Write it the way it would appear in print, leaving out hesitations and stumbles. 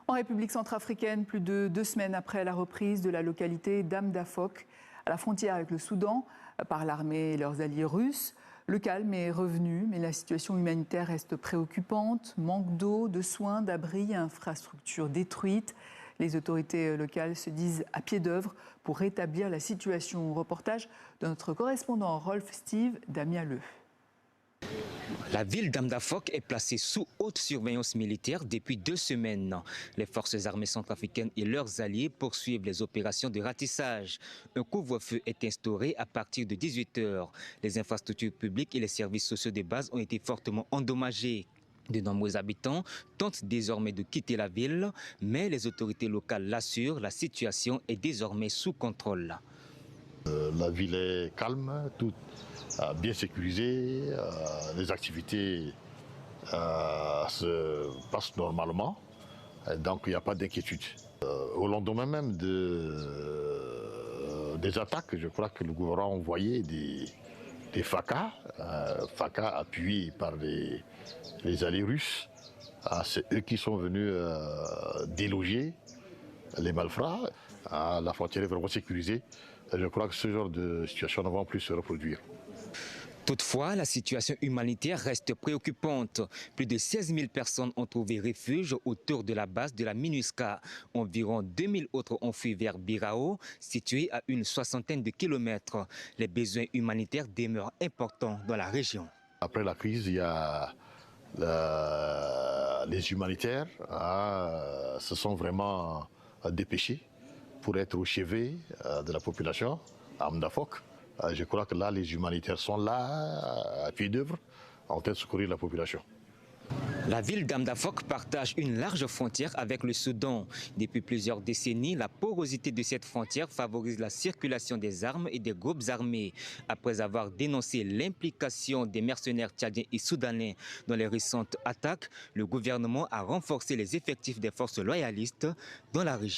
En République centrafricaine, plus de 2 semaines après la reprise de la localité d'Amdafok, à la frontière avec le Soudan, par l'armée et leurs alliés russes, le calme est revenu, mais la situation humanitaire reste préoccupante. Manque d'eau, de soins, d'abris, infrastructures détruites. Les autorités locales se disent à pied d'œuvre pour rétablir la situation. Reportage de notre correspondant Rolf Steve d'Amialeux. La ville d'Amdafok est placée sous haute surveillance militaire depuis 2 semaines. Les forces armées centrafricaines et leurs alliés poursuivent les opérations de ratissage. Un couvre-feu est instauré à partir de 18 h. Les infrastructures publiques et les services sociaux de base ont été fortement endommagés. De nombreux habitants tentent désormais de quitter la ville, mais les autorités locales l'assurent, la situation est désormais sous contrôle. La ville est calme, tout bien sécurisé, les activités se passent normalement, donc il n'y a pas d'inquiétude. Au lendemain même des attaques, je crois que le gouvernement a envoyé des FACA, appuyés par les alliés russes. C'est eux qui sont venus déloger les malfrats. La frontière est vraiment sécurisée. Je crois que ce genre de situation ne va plus se reproduire. Toutefois, la situation humanitaire reste préoccupante. Plus de 16 000 personnes ont trouvé refuge autour de la base de la MINUSCA. Environ 2 000 autres ont fui vers Birao, situé à une 60aine de kilomètres. Les besoins humanitaires demeurent importants dans la région. Après la crise, il y a les humanitaires se sont vraiment dépêchés pour être au chevet de la population à Amdafok. Je crois que là, les humanitaires sont là, à pied d'œuvre, en train de secourir la population. La ville d'Amdafok partage une large frontière avec le Soudan. Depuis plusieurs décennies, la porosité de cette frontière favorise la circulation des armes et des groupes armés. Après avoir dénoncé l'implication des mercenaires tchadiens et soudanais dans les récentes attaques, le gouvernement a renforcé les effectifs des forces loyalistes dans la région.